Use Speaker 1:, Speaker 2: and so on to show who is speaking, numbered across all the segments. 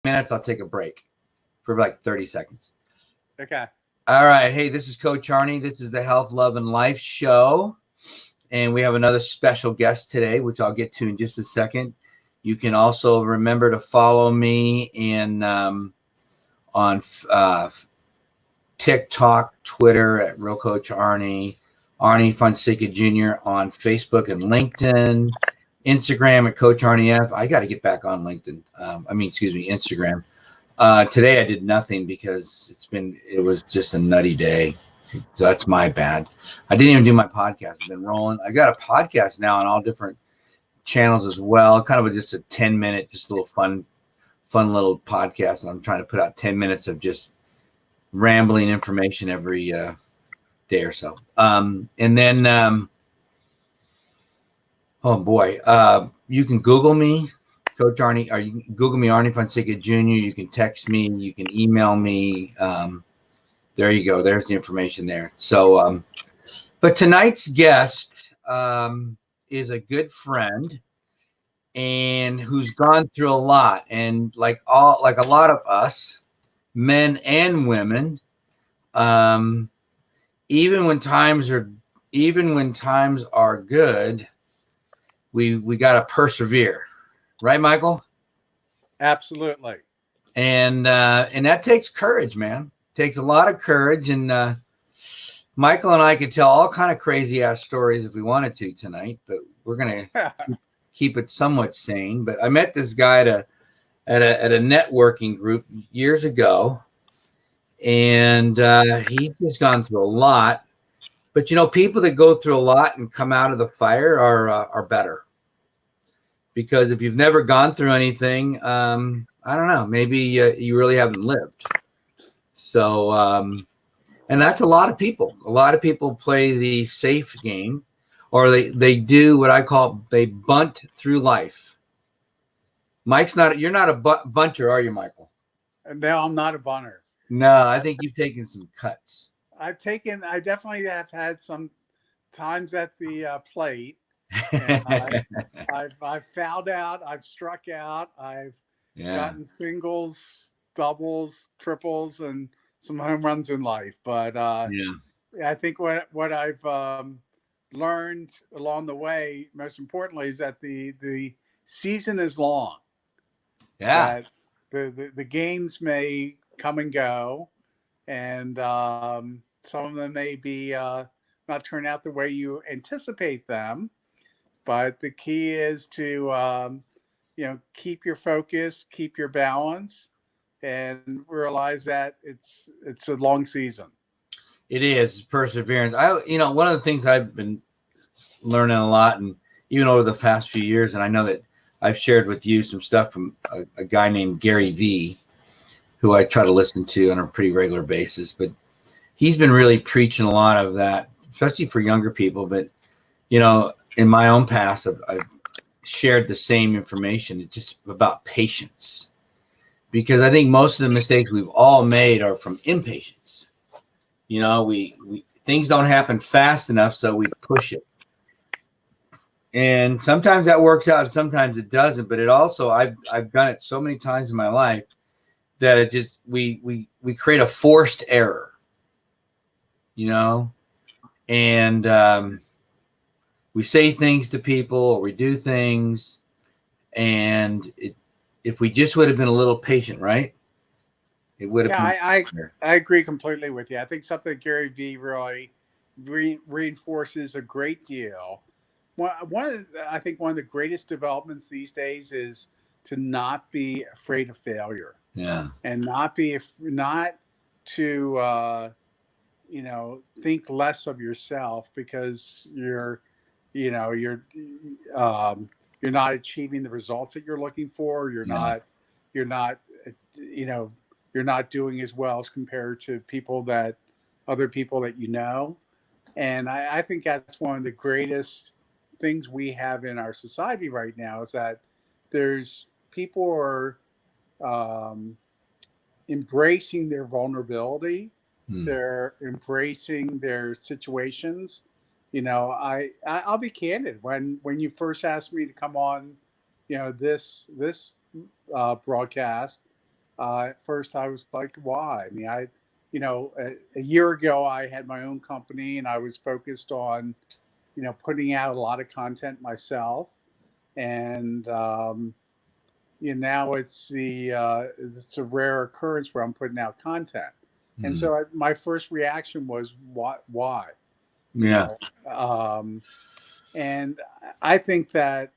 Speaker 1: minutes, I'll take a break for like 30 seconds.
Speaker 2: Okay.
Speaker 1: All right. Hey, this is Coach Arnie. This is the Health, Love, and Life Show. And we have another special guest today, which I'll get to in just a second. You can also remember to follow me on TikTok, Twitter at Real Coach Arnie, Arnie Fonseca Jr. on Facebook and LinkedIn, Instagram at Coach Arnie F. I got to get back on LinkedIn. Instagram. Today I did nothing because it was just a nutty day. So that's my bad. I didn't even do my podcast. I've been rolling. I got a podcast now on all different channels as well. Kind of just a 10-minute, just a little fun little podcast. And I'm trying to put out 10 minutes of just rambling information every day or so. And then, you can Google me, Coach Arnie, or you can Google me, Arnie Fonseca Jr. You can text me, you can email me. There you go. There's the information there. So, but tonight's guest is a good friend and who's gone through a lot. And like a lot of us, men and women, even when times are good, we got to persevere, right, Michael?
Speaker 2: Absolutely.
Speaker 1: And that takes courage, man. Takes a lot of courage. And Michael and I could tell all kind of crazy ass stories if we wanted to tonight, but we're gonna keep it somewhat sane. But I met this guy at a networking group years ago, and he's just gone through a lot. But people that go through a lot and come out of the fire are better, because if you've never gone through anything, I don't know, maybe you really haven't lived. So, and that's a lot of people. A lot of people play the safe game, or they do what I call they bunt through life. You're not a bunter, are you, Michael?
Speaker 2: No, I'm not a bunter.
Speaker 1: No, I think you've taken some cuts.
Speaker 2: I definitely have had some times at the plate. And I've fouled out. I've struck out. I've gotten singles, doubles, triples, and some home runs in life. But I think what I've learned along the way, most importantly, is that the season is long.
Speaker 1: Yeah.
Speaker 2: That the games may come and go, and some of them may be not turn out the way you anticipate them. But the key is to keep your focus, keep your balance, and realize that it's a long season.
Speaker 1: It is perseverance. One of the things I've been learning a lot, and even over the past few years, and I know that I've shared with you some stuff from a guy named Gary V, who I try to listen to on a pretty regular basis. But he's been really preaching a lot of that, especially for younger people. But in my own past, I've shared the same information. It's just about patience, because I think most of the mistakes we've all made are from impatience. We things don't happen fast enough, so we push it. And sometimes that works out, sometimes it doesn't. But it also, I've done it so many times in my life that it just we create a forced error, and we say things to people, or we do things, and if we just would have been a little patient, right? It would have.
Speaker 2: Yeah, I agree completely with you. I think something Gary Vee really reinforces a great deal. I think one of the greatest developments these days is to not be afraid of failure.
Speaker 1: Yeah.
Speaker 2: And not to think less of yourself because you're not achieving the results that you're looking for. You're not you're not doing as well as compared to other people that and I think that's one of the greatest things we have in our society right now, is that there's people are embracing their vulnerability. They're embracing their situations. I'll be candid. When you first asked me to come on, this broadcast, At first, I was like, why? I mean, a year ago, I had my own company and I was focused on, putting out a lot of content myself. And, now it's a rare occurrence where I'm putting out content. And
Speaker 1: Mm.
Speaker 2: so my first reaction was, why? You
Speaker 1: Yeah.
Speaker 2: know, and I think that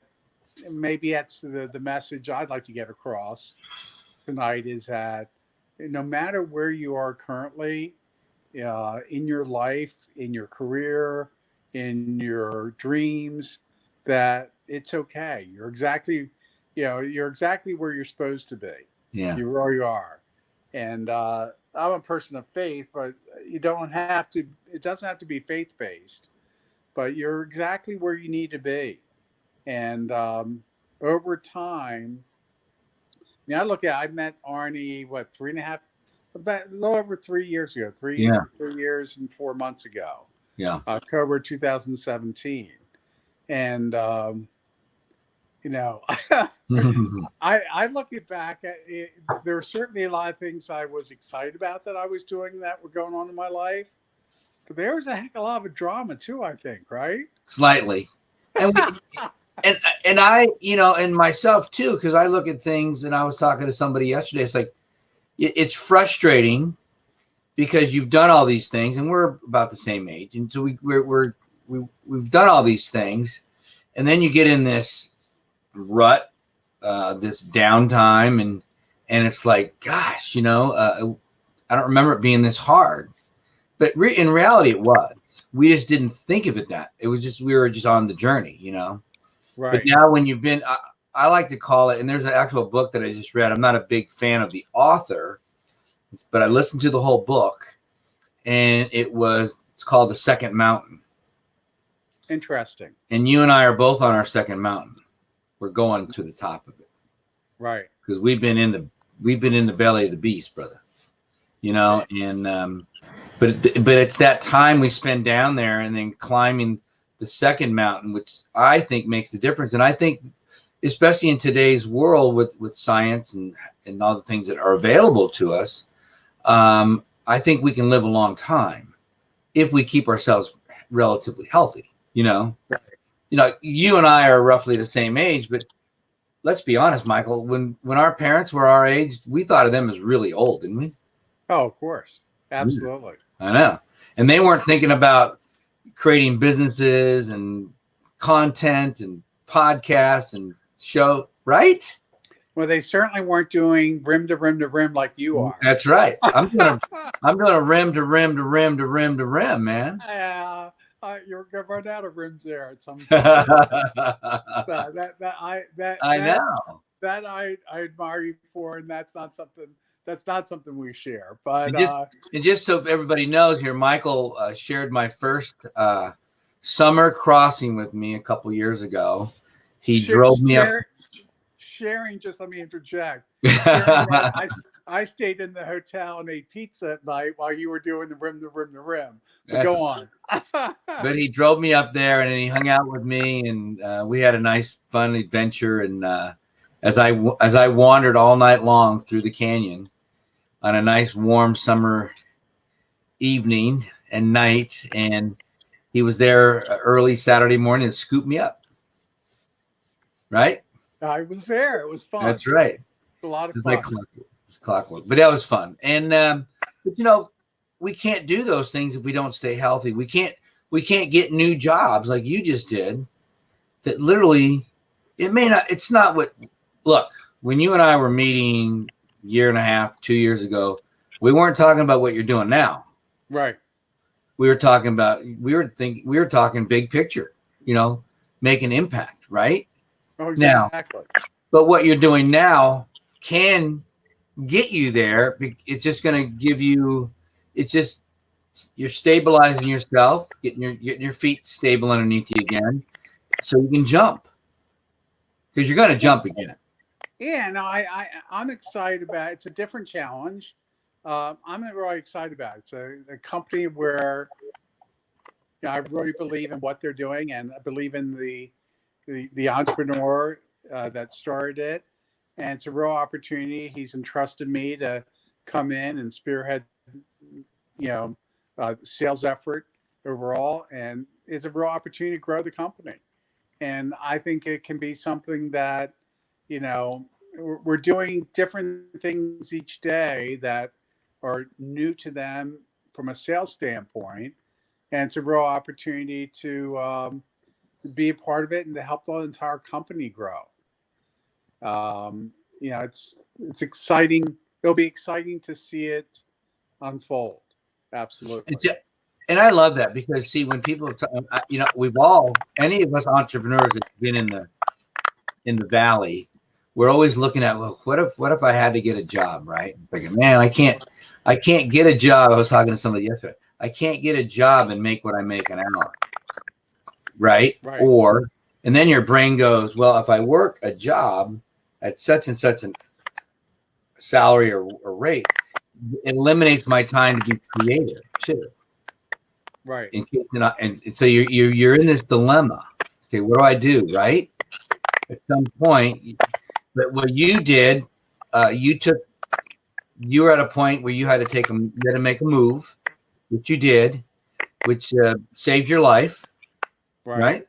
Speaker 2: maybe that's the message I'd like to get across tonight is that no matter where you are currently in your life, in your career, in your dreams, that it's okay. You're exactly where you're supposed to be.
Speaker 1: Yeah.
Speaker 2: You're where you are. And I'm a person of faith, but you don't have to. It doesn't have to be faith based, but you're exactly where you need to be. And over time, I met Arnie, what, about a little over 3 years ago,
Speaker 1: Yeah.
Speaker 2: 3 years and 4 months ago,
Speaker 1: Yeah.
Speaker 2: October 2017. And, I look it back at it, there were certainly a lot of things I was excited about that I was doing that were going on in my life. But there was a heck of a lot of drama too, I think, right?
Speaker 1: Slightly. And and I, and myself too, because I look at things, and I was talking to somebody yesterday. It's like it's frustrating because you've done all these things, and we're about the same age, and so we've done all these things, and then you get in this rut, this downtime, and it's like, gosh, I don't remember it being this hard, but in reality, it was. We just didn't think of it that. It was just we were just on the journey,
Speaker 2: Right.
Speaker 1: But now when you've been, I like to call it, and there's an actual book that I just read. I'm not a big fan of the author, but I listened to the whole book, and it's called The Second Mountain.
Speaker 2: Interesting.
Speaker 1: And you and I are both on our second mountain. We're going to the top of it.
Speaker 2: Right.
Speaker 1: Because we've been in the belly of the beast, brother. And but it's that time we spend down there and then climbing the second mountain, which I think makes the difference. And I think, especially in today's world with science and all the things that are available to us, I think we can live a long time if we keep ourselves relatively healthy.
Speaker 2: Right.
Speaker 1: You and I are roughly the same age, but let's be honest, Michael, when our parents were our age, we thought of them as really old, didn't we?
Speaker 2: Oh, of course. Absolutely.
Speaker 1: I know. And they weren't thinking about creating businesses and content and podcasts and show, right?
Speaker 2: Well, they certainly weren't doing rim to rim to rim like you are.
Speaker 1: That's right. I'm doing a rim to rim to rim to rim to rim, man.
Speaker 2: You're gonna run out of rims there at some point.
Speaker 1: I know.
Speaker 2: That I admire you for, and that's not something we share. But
Speaker 1: and just so everybody knows here, Michael shared my first summer crossing with me a couple years ago. He drove me up.
Speaker 2: Sharing, just let me interject. I stayed in the hotel and ate pizza at night while you were doing the rim to rim to rim. But go on.
Speaker 1: But he drove me up there and he hung out with me, and we had a nice, fun adventure. And as I wandered all night long through the canyon on a nice, warm summer evening and night, and he was there early Saturday morning and scooped me up. Right?
Speaker 2: I was there. It was fun.
Speaker 1: That's right.
Speaker 2: It's a lot of
Speaker 1: It's
Speaker 2: fun.
Speaker 1: like clockwork, but that was fun. And but we can't do those things if we don't stay healthy. We can't get new jobs like you just did. That literally, it's not what. Look, when you and I were meeting a year and a half, 2 years ago, we weren't talking about what you're doing now.
Speaker 2: Right.
Speaker 1: We were talking big picture. Make an impact. Right.
Speaker 2: Oh, exactly.
Speaker 1: Now, but what you're doing now can get you there. It's just going to give you. You're stabilizing yourself, getting your feet stable underneath you again, so you can jump. Because you're going to jump again.
Speaker 2: Yeah, no, I'm excited about it. It's a different challenge. I'm really excited about it. It's a company where I really believe in what they're doing, and I believe in the entrepreneur that started it. and it's a real opportunity. He's entrusted me to come in and spearhead, you know, sales effort overall, and it's a real opportunity to grow the company. And I think it can be something that, you know, we're doing different things each day that are new to them from a sales standpoint, and it's a real opportunity to be a part of it and to help the entire company grow. You know, it's exciting. It'll be exciting to see it unfold. Absolutely.
Speaker 1: And I love that because see, when people, you know, we've all, any of us entrepreneurs that have been in the valley, we're always looking at, well, what if I had to get a job, right? I'm thinking, man, I can't get a job. I was talking to somebody yesterday. I can't get a job and make what I make an hour, right?
Speaker 2: Right.
Speaker 1: Or, and then your brain goes, well, if I work a job at such and such a salary or rate, it eliminates my time to be creative too.
Speaker 2: Right.
Speaker 1: In case and so you're in this dilemma. Okay, what do I do? Right? At some point, but what you did, you were at a point where you had to make a move, which you did, which saved your life. Right?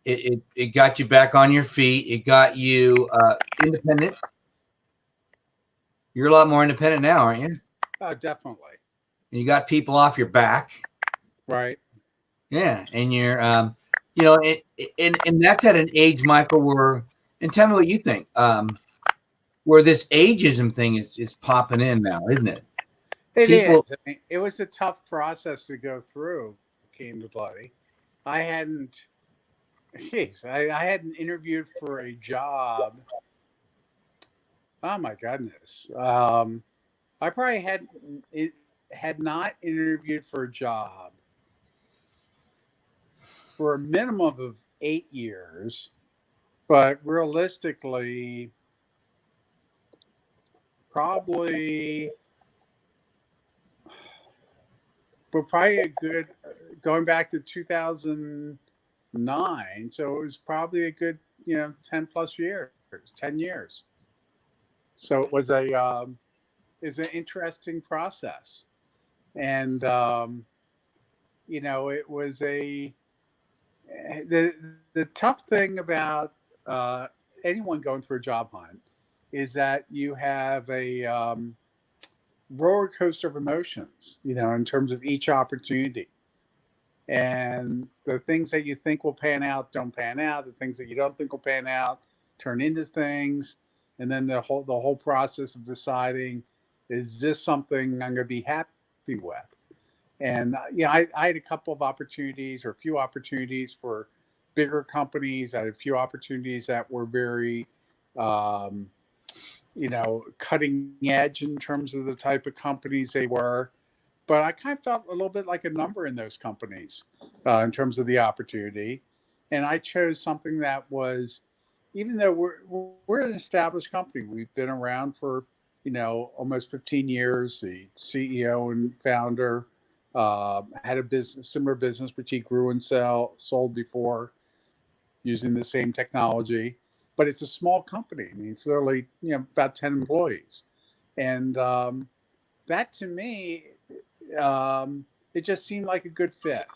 Speaker 1: It got you back on your feet. It got you independent. You're a lot more independent now, aren't you?
Speaker 2: Definitely.
Speaker 1: And you got people off your back.
Speaker 2: Right.
Speaker 1: Yeah, and you're, you know, and that's at an age, Michael, where, and tell me what you think, where this ageism thing is popping in now, isn't it?
Speaker 2: It is. I mean, it was a tough process to go through. Came to play. I hadn't. Geez, I hadn't interviewed for a job. Oh my goodness. I probably had not interviewed for a job for a minimum of 8 years, but realistically, probably a good, going back to 2009. So it was probably a good, 10 plus years, 10 years. So it was is an interesting process. And, it was the tough thing about anyone going through a job hunt is that you have a roller coaster of emotions, in terms of each opportunity. And the things that you think will pan out don't pan out. The things that you don't think will pan out turn into things. And then the whole process of deciding, is this something I'm going to be happy with? And I had a couple of opportunities, or a few opportunities for bigger companies. I had a few opportunities that were very, cutting edge in terms of the type of companies they were. But I kind of felt a little bit like a number in those companies in terms of the opportunity. And I chose something that was, even though we're an established company, we've been around for, almost 15 years. The CEO and founder had a similar business, which he grew and sold before using the same technology. But it's a small company. I mean, it's literally, about 10 employees. And that to me, it just seemed like a good fit.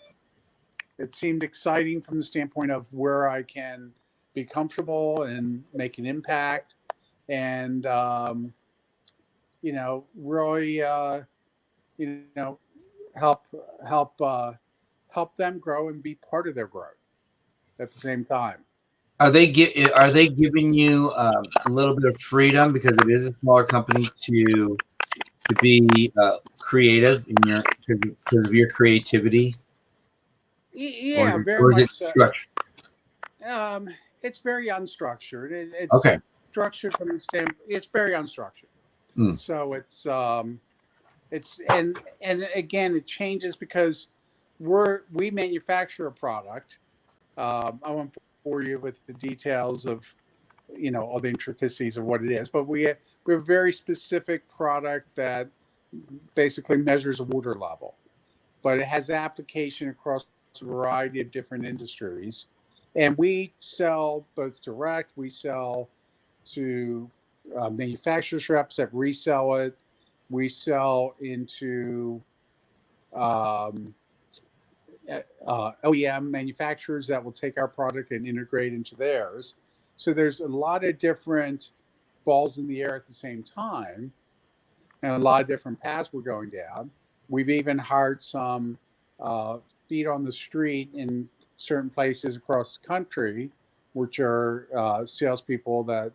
Speaker 2: It seemed exciting from the standpoint of where I can be comfortable and make an impact, and really, help them grow and be part of their growth at the same time.
Speaker 1: Are they giving you a little bit of freedom because it is a smaller company to be creative in because of your creativity?
Speaker 2: Yeah,
Speaker 1: or
Speaker 2: very
Speaker 1: is it
Speaker 2: much so.
Speaker 1: structured?
Speaker 2: It's very unstructured. It's
Speaker 1: Okay.
Speaker 2: structured from the standpoint. It's very unstructured. So it's and again, it changes because we manufacture a product. I won't bore you with the details of all the intricacies of what it is, but we have a very specific product that basically measures water level, but it has application across a variety of different industries. And we sell both direct, we sell to manufacturers reps that resell it. We sell into um, OEM manufacturers that will take our product and integrate into theirs. So there's a lot of different balls in the air at the same time, and a lot of different paths we're going down. We've even hired some uh, feet on the street in certain places across the country, which are salespeople that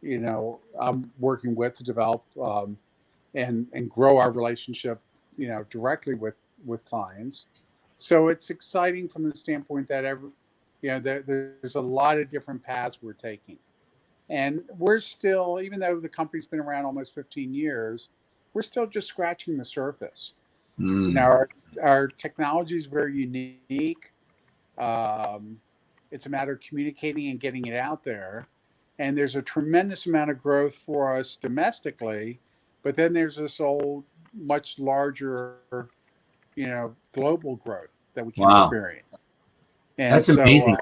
Speaker 2: I'm working with to develop and grow our relationship, directly with clients. So it's exciting from the standpoint that there's a lot of different paths we're taking. And we're still, even though the company's been around almost 15 years, we're still just scratching the surface. Our technology is very unique. Um, it's a matter of communicating and getting it out there. And there's a tremendous amount of growth for us domestically, but then there's this old, much larger, global growth that we can
Speaker 1: Wow.
Speaker 2: experience. And
Speaker 1: That's amazing.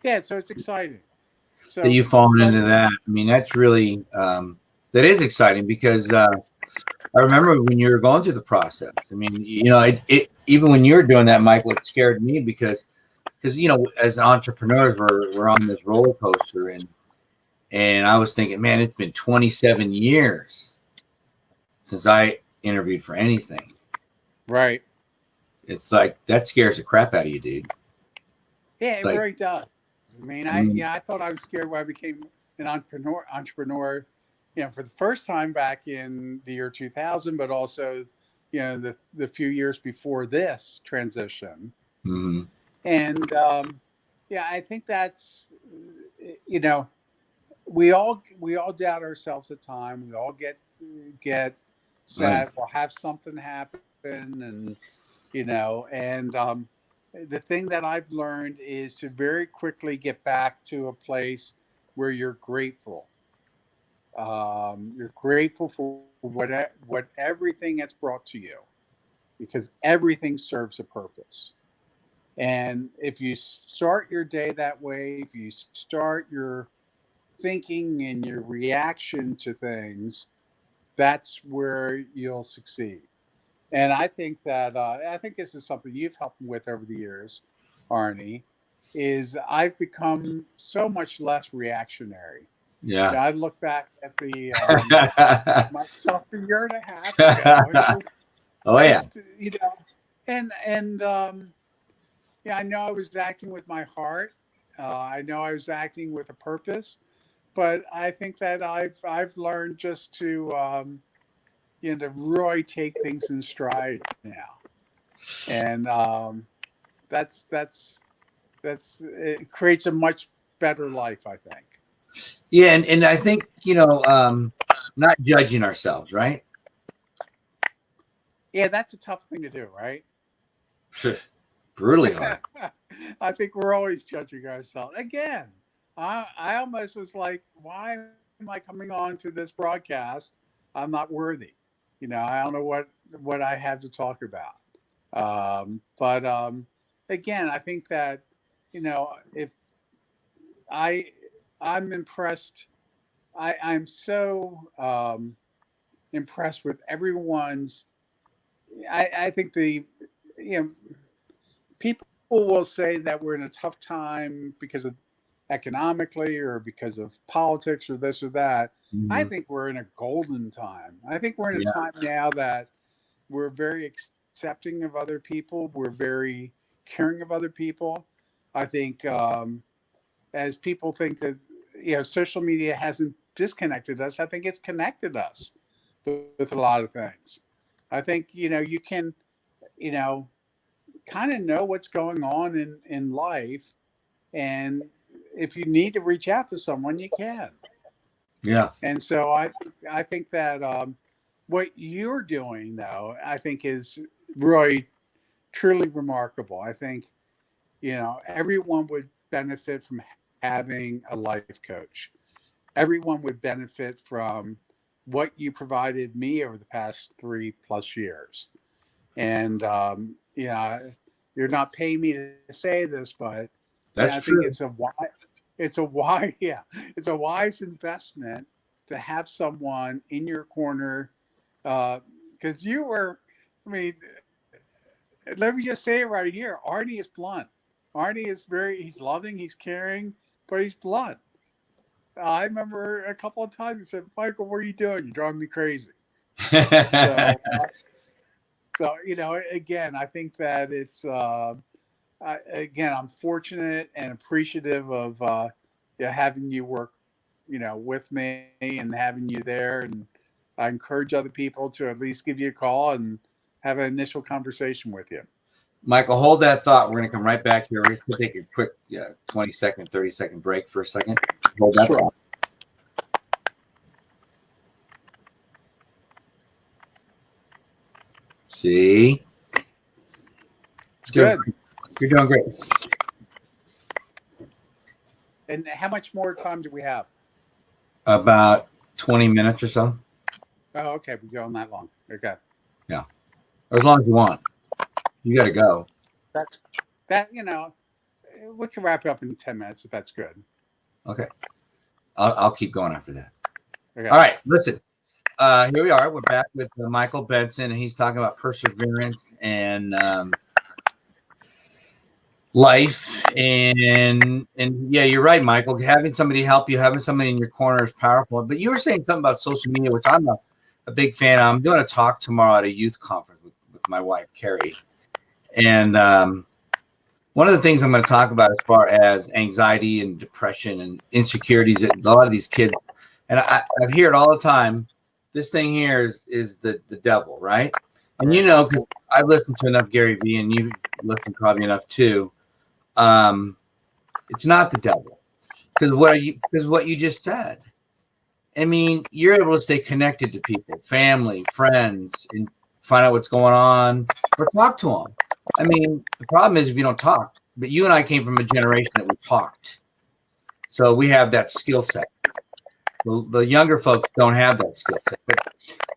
Speaker 2: Yeah, so it's exciting. So
Speaker 1: That you've fallen into that. I mean, that's really that is exciting because I remember when you were going through the process. I mean, it even when you were doing that, Michael, it scared me because as entrepreneurs, we're on this roller coaster, and I was thinking, man, it's been 27 years since I interviewed for anything.
Speaker 2: Right.
Speaker 1: It's like that scares the crap out of you, dude.
Speaker 2: Yeah, it really does. I mean, I thought I was scared when I became an entrepreneur, for the first time back in the year 2000, but also, the few years before this transition.
Speaker 1: Mm-hmm.
Speaker 2: And I think that's, we all doubt ourselves at times. We all get sad.
Speaker 1: Right.
Speaker 2: We'll have something happen, and the thing that I've learned is to very quickly get back to a place where you're grateful. You're grateful for what everything that's brought to you, because everything serves a purpose. And if you start your day that way, if you start your thinking and your reaction to things, that's where you'll succeed. And I think this is something you've helped me with over the years, Arnie, is I've become so much less reactionary.
Speaker 1: Yeah.
Speaker 2: I look back at the myself a year and a half ago.
Speaker 1: Oh yeah.
Speaker 2: And I know I was acting with my heart. I know I was acting with a purpose, but I think that I've learned just to really take things in stride now, and that's it creates a much better life, I think.
Speaker 1: Yeah, and I think not judging ourselves, right?
Speaker 2: Yeah, that's a tough thing to do, right?
Speaker 1: Brutally hard.
Speaker 2: I think we're always judging ourselves. Again, I almost was like, why am I coming on to this broadcast? I'm not worthy. I don't know what I have to talk about. But again, I think that if I I'm impressed, I'm so impressed with everyone's. I think you know people will say that we're in a tough time because of economically or because of politics or this or that. I
Speaker 1: Mm-hmm.
Speaker 2: think we're in a golden time. I think we're in a
Speaker 1: Yeah.
Speaker 2: time now that we're very accepting of other people. We're very caring of other people. I think as people think that social media hasn't disconnected us, I think it's connected us with a lot of things. I think you can you know kind of know what's going on in life, and if you need to reach out to someone, you can.
Speaker 1: Yeah.
Speaker 2: And so I think that what you're doing, though, I think is really truly remarkable. I think everyone would benefit from having a life coach. Everyone would benefit from what you provided me over the past 3+ years. And you're not paying me to say this, but
Speaker 1: That's
Speaker 2: I think
Speaker 1: true.
Speaker 2: it's a wise, yeah, it's a wise investment to have someone in your corner. Because you were, I mean, let me just say it right here. Arnie is blunt. Arnie is he's loving, he's caring, but he's blunt. I remember a couple of times he said, Michael, what are you doing? You're driving me crazy. So, again, I think that it's, again, I'm fortunate and appreciative of having you work, with me and having you there. And I encourage other people to at least give you a call and have an initial conversation with you.
Speaker 1: Michael, hold that thought. We're going to come right back here. We're just going to take a quick 20-second, 30-second break for a second. Hold that thought. See?
Speaker 2: It's good.
Speaker 1: You're doing great.
Speaker 2: And how much more time do we have?
Speaker 1: About 20 minutes or so.
Speaker 2: Oh, okay. We're going that long. Okay.
Speaker 1: Yeah. Or as long as you want. You got to go.
Speaker 2: We can wrap it up in 10 minutes if that's good.
Speaker 1: Okay. I'll keep going after that.
Speaker 2: Okay.
Speaker 1: All right. Listen. Here we are. We're back with Michael Benson, and he's talking about perseverance and life. And yeah, you're right, Michael. Having somebody help you, having somebody in your corner is powerful. But you were saying something about social media, which I'm a big fan of. I'm doing a talk tomorrow at a youth conference with my wife, Carrie. And one of the things I'm going to talk about as far as anxiety and depression and insecurities that a lot of these kids, and I hear it all the time, this thing here is the devil, right? And because I've listened to enough Gary Vee, and you've listened probably enough too. It's not the devil, because what you just said. I mean, you're able to stay connected to people, family, friends, and find out what's going on or talk to them. I mean, the problem is if you don't talk. But you and I came from a generation that we talked, so we have that skill set. The younger folks don't have that skill set.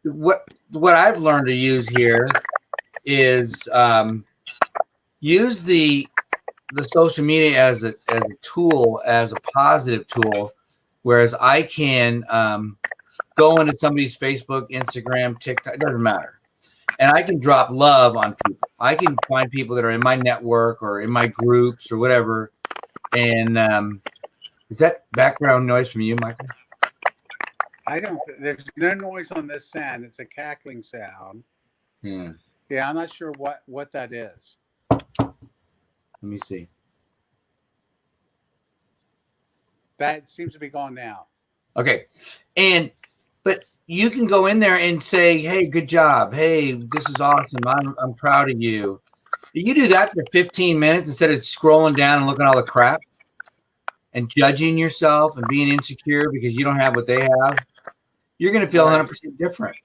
Speaker 1: But what I've learned to use here is use the social media as a tool, as a positive tool, whereas I can go into somebody's Facebook, Instagram, TikTok, it doesn't matter, and I can drop love on people. I can find people that are in my network or in my groups or whatever. And is that background noise from you, Michael?
Speaker 2: There's no noise on this sound. It's a cackling sound.
Speaker 1: Yeah.
Speaker 2: Yeah, I'm not sure what that is.
Speaker 1: Let me see.
Speaker 2: That seems to be gone now.
Speaker 1: Okay. But you can go in there and say, hey, good job. Hey, this is awesome. I'm proud of you. You do that for 15 minutes instead of scrolling down and looking at all the crap and judging yourself and being insecure because you don't have what they have. You're going to feel 100% different.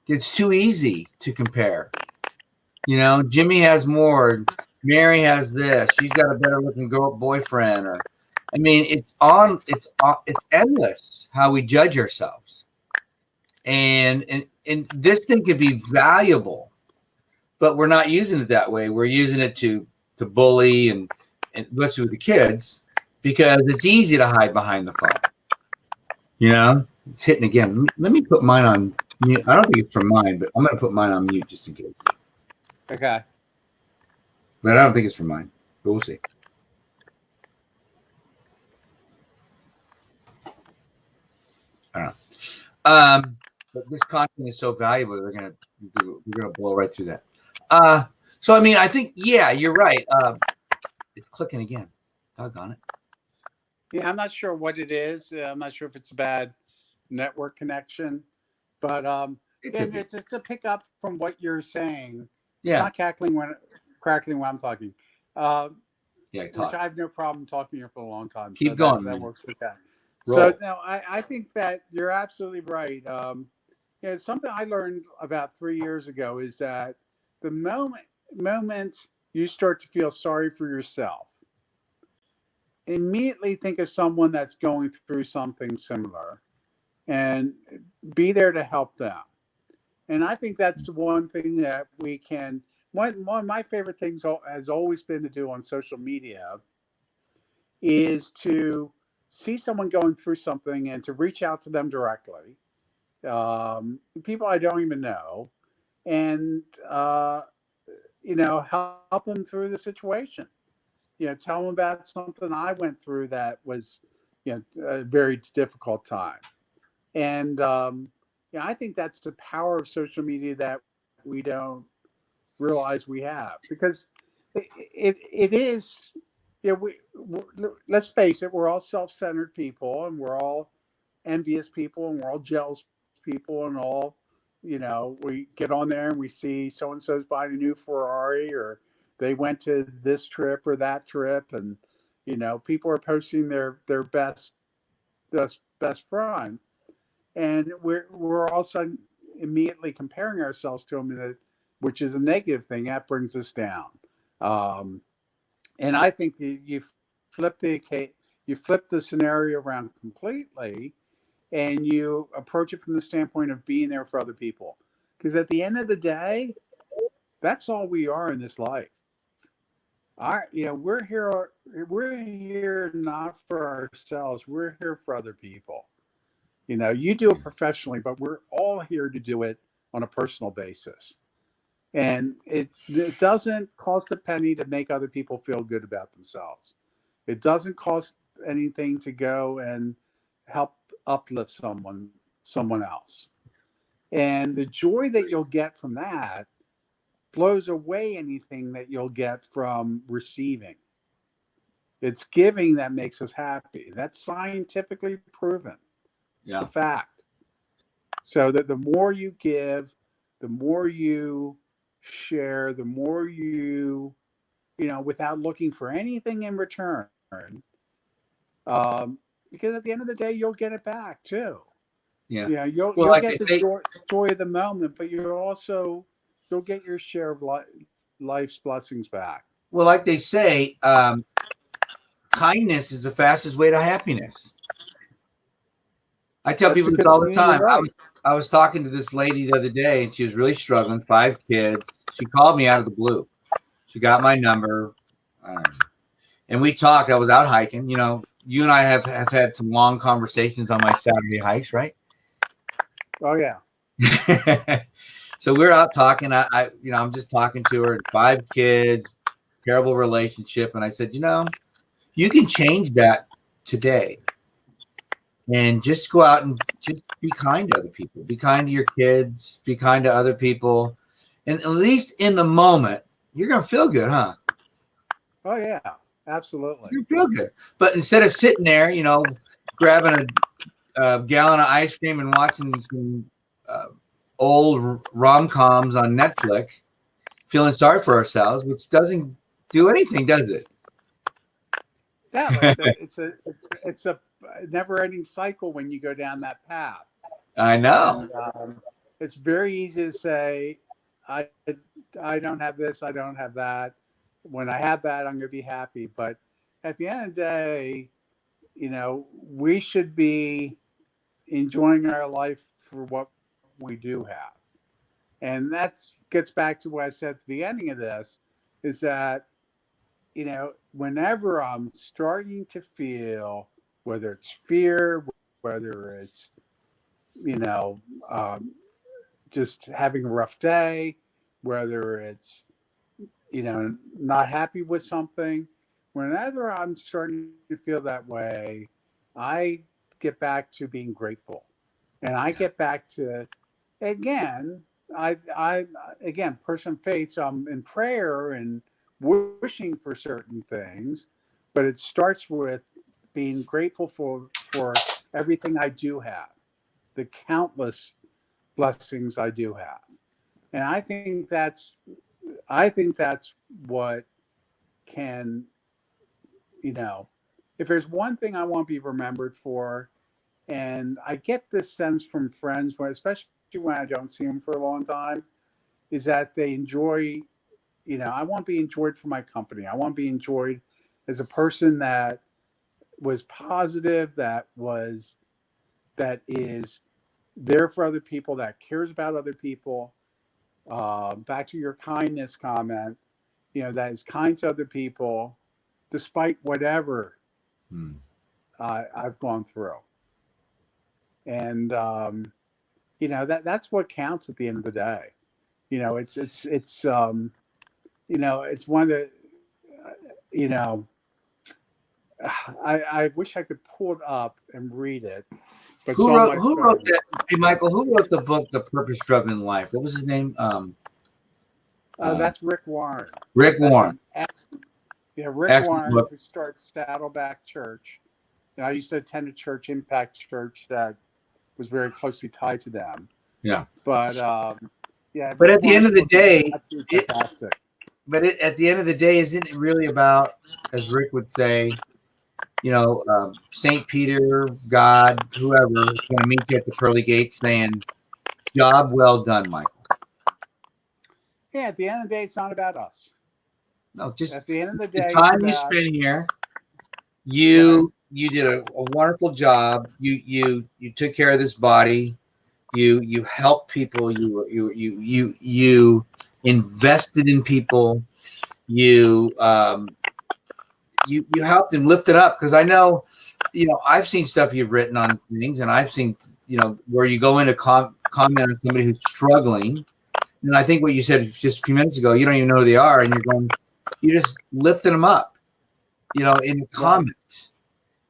Speaker 1: It's too easy to compare. Jimmy has more. Mary has this. She's got a better looking boyfriend. It's endless how we judge ourselves. And this thing could be valuable, but we're not using it that way. We're using it to bully and especially with the kids because it's easy to hide behind the phone. It's hitting again. Let me put mine on mute. I don't think it's from mine, but I'm going to put mine on mute just in case.
Speaker 2: Okay.
Speaker 1: But I don't think it's from mine. But we'll see. I don't know. But this content is so valuable. We're gonna blow right through that. So I think you're right. It's clicking again. Doggone it.
Speaker 2: Yeah, I'm not sure what it is. I'm not sure if it's a bad network connection, but it's a pickup from what you're saying.
Speaker 1: Yeah.
Speaker 2: It's not crackling when I'm talking. Which I have no problem talking here for a long time.
Speaker 1: Keep going.
Speaker 2: That works with that.
Speaker 1: Roll.
Speaker 2: So now I think that you're absolutely right. Something I learned about 3 years ago is that the moment you start to feel sorry for yourself, immediately think of someone that's going through something similar and be there to help them. And I think that's the one thing that we can. One of my favorite things has always been to do on social media is to see someone going through something and to reach out to them directly, people I don't even know, and help them through the situation. Tell them about something I went through that was, a very difficult time. And I think that's the power of social media that we don't realize we have, because it is. Let's face it, we're all self-centered people, and we're all envious people, and we're all jealous people, and all, we get on there and we see so and so's buying a new Ferrari, or they went to this trip or that trip, and people are posting their best friend, and we're also immediately comparing ourselves to them, which is a negative thing that brings us down. Um, and I think that flip the you flip the scenario around completely, and you approach it from the standpoint of being there for other people. Because at the end of the day, that's all we are in this life. We're here not for ourselves. We're here for other people. You do it professionally, but we're all here to do it on a personal basis. And it doesn't cost a penny to make other people feel good about themselves. It doesn't cost anything to go and help uplift someone else. And the joy that you'll get from that blows away anything that you'll get from receiving. It's giving that makes us happy. That's scientifically proven.
Speaker 1: Yeah.
Speaker 2: It's a fact. So that the more you give, the more you share, the more without looking for anything in return, because at the end of the day, you'll get it back too.
Speaker 1: Yeah. Well,
Speaker 2: You'll
Speaker 1: like
Speaker 2: get
Speaker 1: they
Speaker 2: the
Speaker 1: say,
Speaker 2: joy of the moment, but you'll get your share of life's blessings back.
Speaker 1: well, like they say, kindness is the fastest way to happiness. I tell people this all the time.
Speaker 2: Right.
Speaker 1: I was talking to this lady the other day, and she was really struggling, 5 kids. She called me out of the blue. She got my number, and we talked. I was out hiking. You and I have had some long conversations on my Saturday hikes, right?
Speaker 2: Oh yeah.
Speaker 1: So we're out talking. I'm just talking to her. 5 kids, terrible relationship, and I said, you can change that today. And just go out and just be kind to other people. Be kind to your kids. Be kind to other people. And at least in the moment, you're going to feel good, huh?
Speaker 2: Oh, yeah. Absolutely.
Speaker 1: You feel good. But instead of sitting there, grabbing a gallon of ice cream and watching some old rom-coms on Netflix, feeling sorry for ourselves, which doesn't do anything, does it?
Speaker 2: Yeah, but it's a never-ending cycle when you go down that path.
Speaker 1: I know.
Speaker 2: And, it's very easy to say, I don't have this, I don't have that. When I have that, I'm going to be happy. But at the end of the day, we should be enjoying our life for what we do have. And that gets back to what I said at the beginning of this, is that, whenever I'm starting to feel, whether it's fear, whether it's, just having a rough day, whether it's, not happy with something, whenever I'm starting to feel that way, I get back to being grateful. And I get back to, again, again, person of faith, so I'm in prayer and wishing for certain things, but it starts with being grateful for everything I do have, the countless blessings I do have. And I think that's what can, if there's one thing I want to be remembered for, and I get this sense from friends, especially when I don't see them for a long time, is that they enjoy, I want to be enjoyed for my company. I want to be enjoyed as a person that was positive, that is there for other people, that cares about other people. Back to your kindness comment, that is kind to other people, despite whatever I've gone through. And that's what counts at the end of the day. It's it's one of the you know I wish I could pull it up and read it, but
Speaker 1: Who wrote that? Hey, Michael, who wrote the book, The Purpose-Driven Life? What was his name?
Speaker 2: That's Rick Warren.
Speaker 1: Rick Warren.
Speaker 2: Rick
Speaker 1: Excellent
Speaker 2: Warren,
Speaker 1: book.
Speaker 2: who starts Saddleback Church. I used to attend a church, Impact Church, that was very closely tied to them.
Speaker 1: Yeah.
Speaker 2: But
Speaker 1: But at the end of the day,
Speaker 2: fantastic.
Speaker 1: At the end of the day, isn't it really about, as Rick would say, St. Peter, God, whoever, is going to meet you at the pearly gates saying, job well done, Michael.
Speaker 2: Yeah, at the end of the day, it's not about us.
Speaker 1: No, just
Speaker 2: at the end of the day,
Speaker 1: the time you spent here, you did a wonderful job. You took care of this body. You helped people. You invested in people. You helped them lift it up, because I know, I've seen stuff you've written on things, and I've seen, where you go in to comment on somebody who's struggling. And I think what you said just a few minutes ago, you don't even know who they are, and you just lifted them up, in the comment.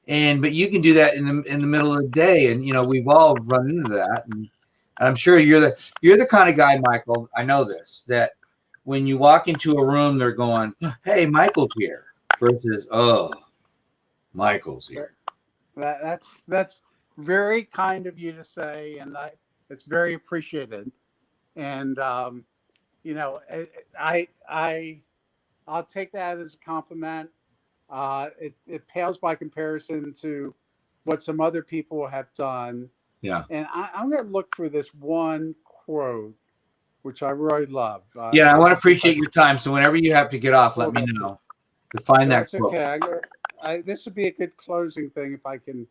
Speaker 1: But you can do that in the middle of the day, and we've all run into that. And I'm sure you're the kind of guy, Michael. I know this, that when you walk into a room, they're going, "Hey, Michael's here," versus, "Oh, Michael's here."
Speaker 2: That's very kind of you to say, and it's very appreciated. And I'll take that as a compliment. It pales by comparison to what some other people have done.
Speaker 1: Yeah.
Speaker 2: And I'm going to look for this one quote, which I really love.
Speaker 1: I want to appreciate your time. So whenever you have to get off, let me know to find that quote.
Speaker 2: Okay. This would be a good closing thing if I can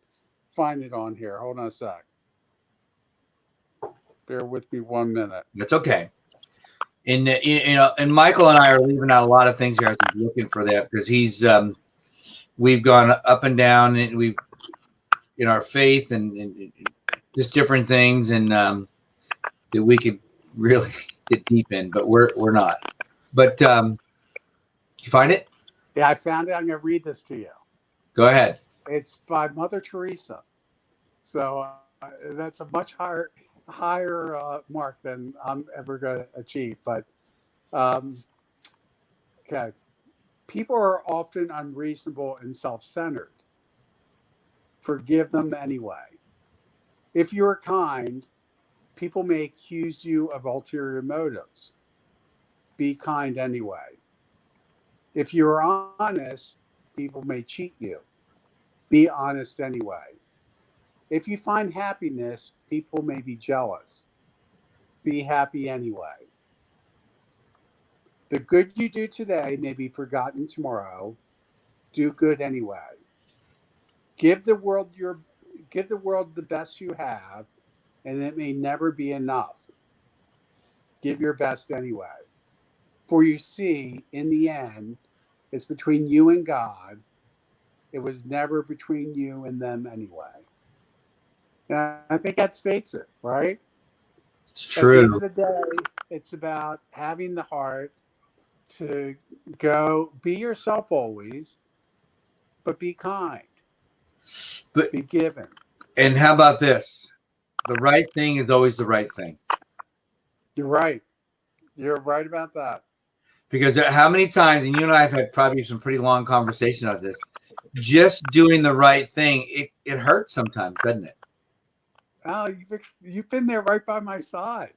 Speaker 2: find it on here. Hold on a sec. Bear with me 1 minute.
Speaker 1: That's okay. And and Michael and I are leaving out a lot of things here. I was looking for that, because we've gone up and down, and we've in our faith and just different things, and that we could really get deep in, but we're not. But you find it?
Speaker 2: Yeah, I found it. I'm going to read this to you.
Speaker 1: Go ahead.
Speaker 2: It's by Mother Teresa. So that's a much higher mark than I'm ever going to achieve. But okay, people are often unreasonable and self-centered. Forgive them anyway. If you're kind, people may accuse you of ulterior motives. Be kind anyway. If you're honest, people may cheat you. Be honest anyway. If you find happiness, people may be jealous. Be happy anyway. The good you do today may be forgotten tomorrow. Do good anyway. Give the world the best you have, and it may never be enough. Give your best anyway. For you see, in the end, it's between you and God. It was never between you and them anyway. And I think that states it, right?
Speaker 1: It's true.
Speaker 2: At the end of the day, it's about having the heart to go be yourself always, but be kind. But be given.
Speaker 1: And how about this? The right thing is always the right thing.
Speaker 2: You're right. You're right about that.
Speaker 1: Because how many times, and you and I have had probably some pretty long conversations on this, just doing the right thing, it hurts sometimes, doesn't it?
Speaker 2: Oh, you've been there right by my side.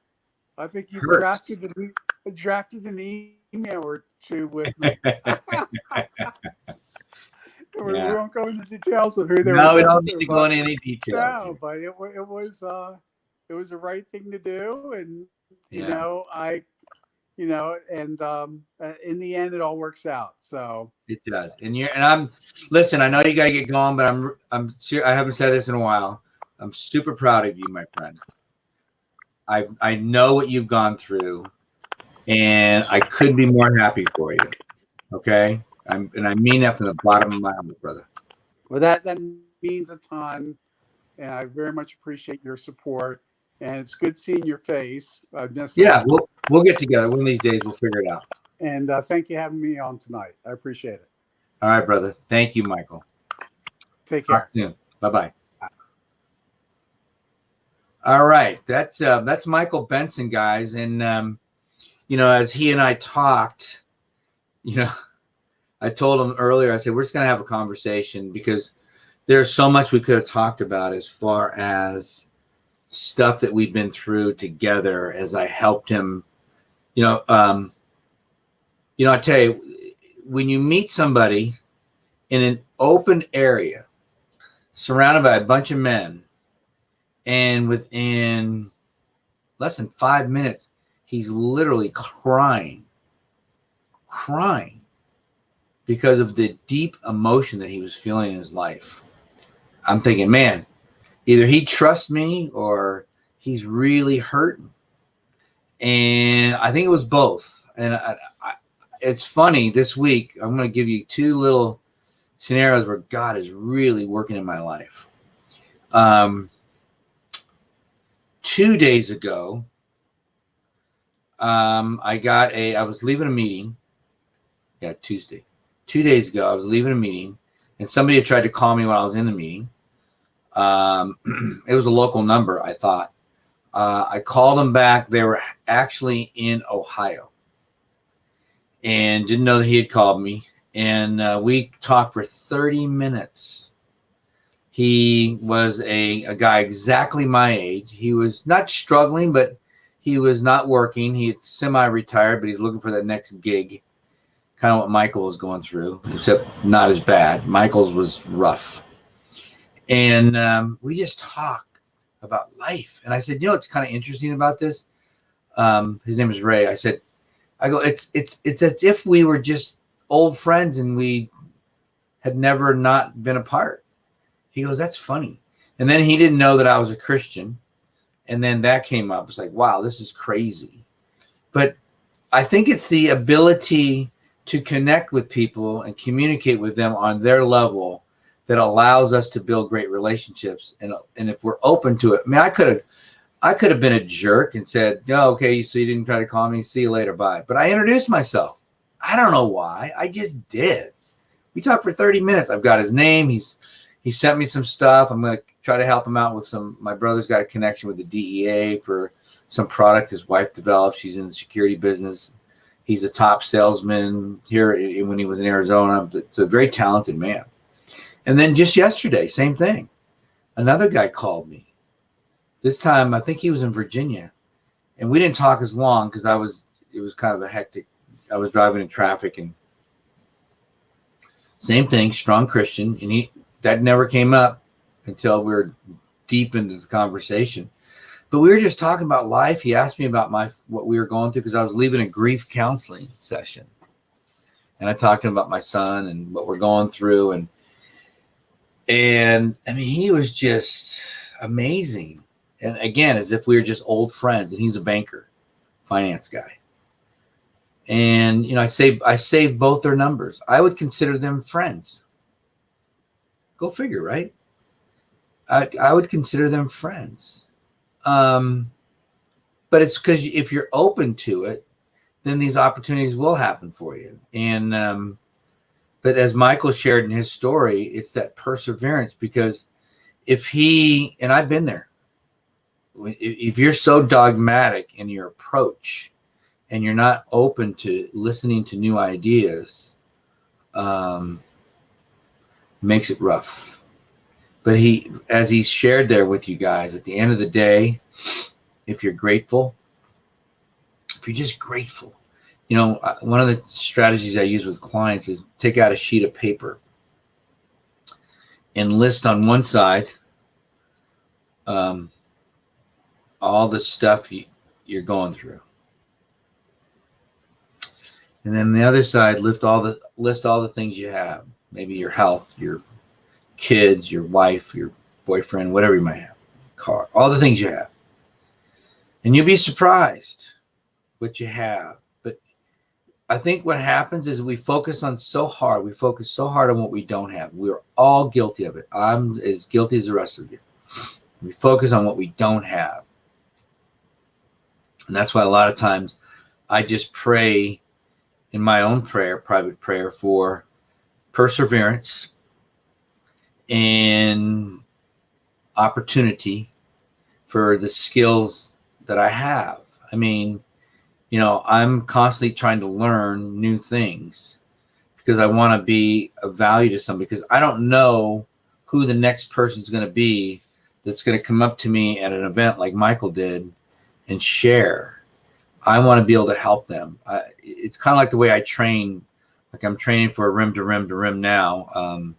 Speaker 2: I think you've drafted an email or two with me. We won't go into details of who they were.
Speaker 1: No, we don't need to go into any details.
Speaker 2: No, but it was the right thing to do, and in the end, it all works out. So
Speaker 1: it does. And listen. I know you got to get going, but I'm I haven't said this in a while. I'm super proud of you, my friend. I know what you've gone through, and I couldn't be more happy for you. Okay, and I mean that from the bottom of my heart, brother.
Speaker 2: Well, that means a ton, and I very much appreciate your support. And it's good seeing your face. I've missed
Speaker 1: Yeah,
Speaker 2: it.
Speaker 1: we'll get together one of these days. We'll figure it out.
Speaker 2: And thank you for having me on tonight. I appreciate it.
Speaker 1: All right, brother. Thank you, Michael.
Speaker 2: Take care.
Speaker 1: Talk soon. Bye-bye. All right, that's Michael Benson, guys, and as he and I talked, I told him earlier. I said we're just gonna have a conversation because there's so much we could have talked about as far as stuff that we've been through together. As I helped him, I tell you, when you meet somebody in an open area, surrounded by a bunch of men, and within less than 5 minutes, he's literally crying because of the deep emotion that he was feeling in his life. I'm thinking, man, either he trusts me or he's really hurting. And I think it was both. And it's funny, this week, I'm going to give you two little scenarios where God is really working in my life. 2 days ago, I was leaving a meeting. Yeah, Tuesday. 2 days ago, I was leaving a meeting, and somebody had tried to call me while I was in the meeting. It was a local number, I thought. I called them back. They were actually in Ohio and didn't know that he had called me. And we talked for 30 minutes. He was a guy exactly my age. He was not struggling, but he was not working. He's semi-retired, but he's looking for that next gig. Kind of what Michael was going through, except not as bad. Michael's was rough. And we just talked about life. And I said, it's kind of interesting about this. His name is Ray. I go, it's as if we were just old friends and we had never not been apart. He goes, that's funny. And then he didn't know that I was a Christian. And then that came up. It's like, wow, this is crazy. But I think it's the ability to connect with people and communicate with them on their level that allows us to build great relationships. And if we're open to it, I mean, I could have been a jerk and said, okay, so you didn't try to call me. See you later. Bye. But I introduced myself. I don't know why. I just did. We talked for 30 minutes. I've got his name. He sent me some stuff. I'm going to try to help him out with my brother's got a connection with the DEA for some product his wife developed. She's in the security business. He's a top salesman here when he was in Arizona. It's a very talented man. And then just yesterday, same thing. Another guy called me. This time, I think he was in Virginia. And we didn't talk as long because it was kind of a hectic. I was driving in traffic, and same thing, strong Christian. And that never came up until we were deep into the conversation. But we were just talking about life. He asked me about what we were going through because I was leaving a grief counseling session. And I talked to him about my son and what we're going through. And I mean, he was just amazing. And again, as if we were just old friends. And he's a banker, finance guy. And, I saved both their numbers. I would consider them friends. Go figure, right? I would consider them friends. But it's because if you're open to it, then these opportunities will happen for you. And but as Michael shared in his story, it's that perseverance, because and I've been there, if you're so dogmatic in your approach and you're not open to listening to new ideas, makes it rough. But as he shared there with you guys, at the end of the day, if you're grateful, if you're just grateful, one of the strategies I use with clients is take out a sheet of paper and list on one side all the stuff you're going through. And then the other side, list all the things you have. Maybe your health, your kids, your wife, your boyfriend, whatever you might have, car, all the things you have. And you'll be surprised what you have. But I think what happens is we focus so hard on what we don't have. We're all guilty of it. I'm as guilty as the rest of you. We focus on what we don't have. And that's why a lot of times I just pray in my own prayer, private prayer, for perseverance and opportunity for the skills that I have. I mean, I'm constantly trying to learn new things because I want to be of value to somebody, because I don't know who the next person's going to be that's going to come up to me at an event like Michael did and share. I want to be able to help them. It's kind of like the way I train. Like I'm training for a rim to rim to rim now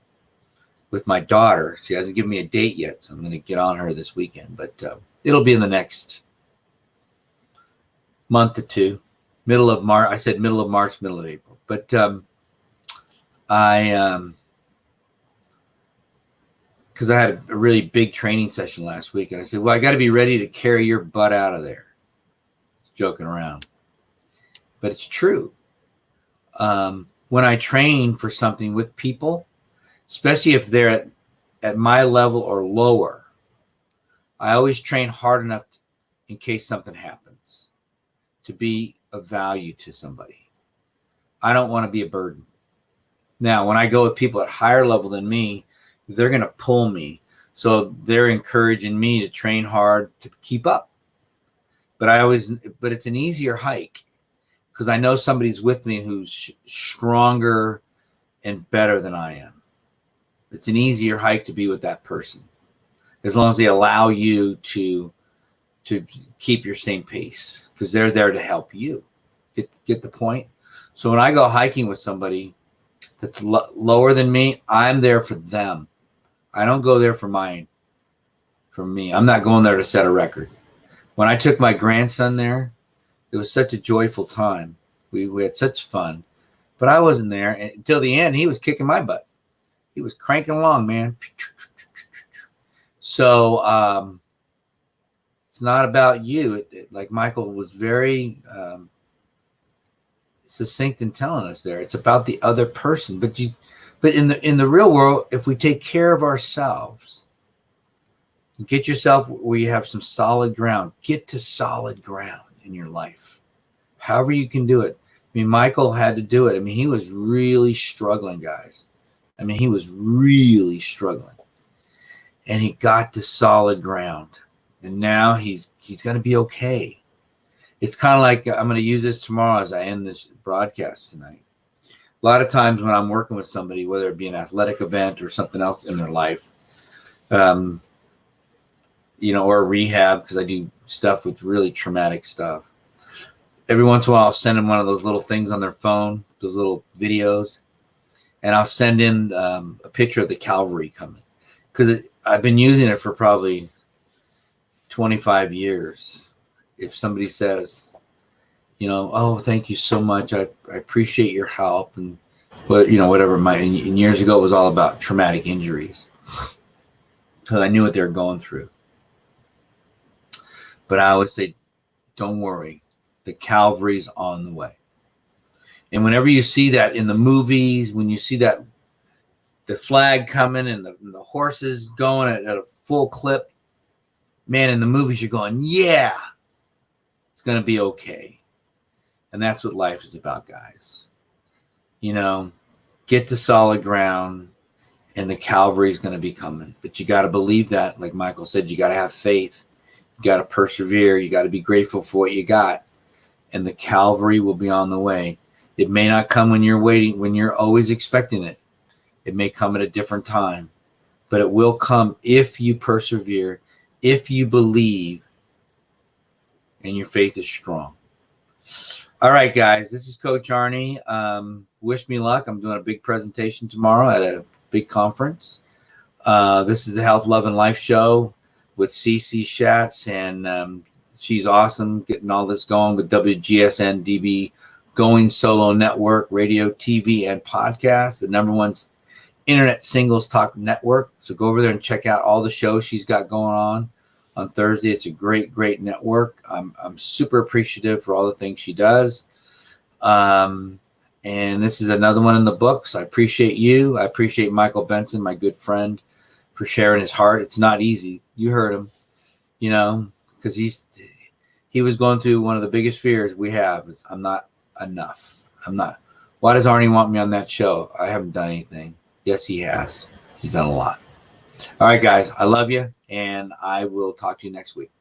Speaker 1: with my daughter. She hasn't given me a date yet, so I'm going to get on her this weekend. But it'll be in the next month or two, middle of March. I said middle of March, middle of April. But because I had a really big training session last week, and I said, well, I got to be ready to carry your butt out of there. Joking around, but it's true. When I train for something with people, especially if they're at my level or lower, I always train hard enough in case something happens to be of value to somebody. I don't want to be a burden. Now, when I go with people at higher level than me, they're going to pull me. So they're encouraging me to train hard to keep up. But it's an easier hike because I know somebody's with me who's stronger and better than I am. It's an easier hike to be with that person, as long as they allow you to keep your same pace, because they're there to help you. Get the point? So when I go hiking with somebody that's lower than me, I'm there for them. I don't go there for me. I'm not going there to set a record. When I took my grandson there, it was such a joyful time. We had such fun, but I wasn't there until the end. He was kicking my butt. He was cranking along, man. So it's not about you. Like Michael was very succinct in telling us there. It's about the other person. But in the real world, if we take care of ourselves, get yourself where you have some solid ground. Get to solid ground in your life. However you can do it. I mean, Michael had to do it. I mean, he was really struggling, guys. I mean, he was really struggling. And he got to solid ground. And now he's going to be okay. It's kind of like, I'm going to use this tomorrow as I end this broadcast tonight. A lot of times when I'm working with somebody, whether it be an athletic event or something else in their life, or rehab, because I do stuff with really traumatic stuff. Every once in a while, I'll send them one of those little things on their phone, those little videos, and I'll send in a picture of the Calvary coming, because I've been using it for probably 25 years. If somebody says, oh, thank you so much, I appreciate your help, and whatever. And years ago, it was all about traumatic injuries, because I knew what they were going through. But I always say, don't worry, the Calvary's on the way. And whenever you see that in the movies, when you see that the flag coming and the horses going at a full clip, man, in the movies you're going, yeah, it's going to be okay. And that's what life is about, guys. Get to solid ground, and the Calvary is going to be coming. But you got to believe that. Like Michael said, you got to have faith. You got to persevere. You got to be grateful for what you got. And the Calvary will be on the way. It may not come when you're waiting, when you're always expecting it. It may come at a different time. But it will come if you persevere, if you believe, and your faith is strong. All right, guys. This is Coach Arnie. Wish me luck. I'm doing a big presentation tomorrow at a big conference. This is the Health, Love, and Life show with CC Schatz, and she's awesome getting all this going with WGSN-DB Going Solo Network, radio, TV, and podcast, the #1 internet singles talk network. So go over there and check out all the shows she's got going on Thursday. It's a great network. I'm super appreciative for all the things she does. And this is another one in the books. I appreciate you. I appreciate Michael Benson, my good friend, for sharing his heart. It's not easy. You heard him, you know, because he was going through one of the biggest fears we have is I'm not enough. I'm not. Why does Arnie want me on that show? I haven't done anything. Yes, he has. He's done a lot. All right, guys. I love you, and I will talk to you next week.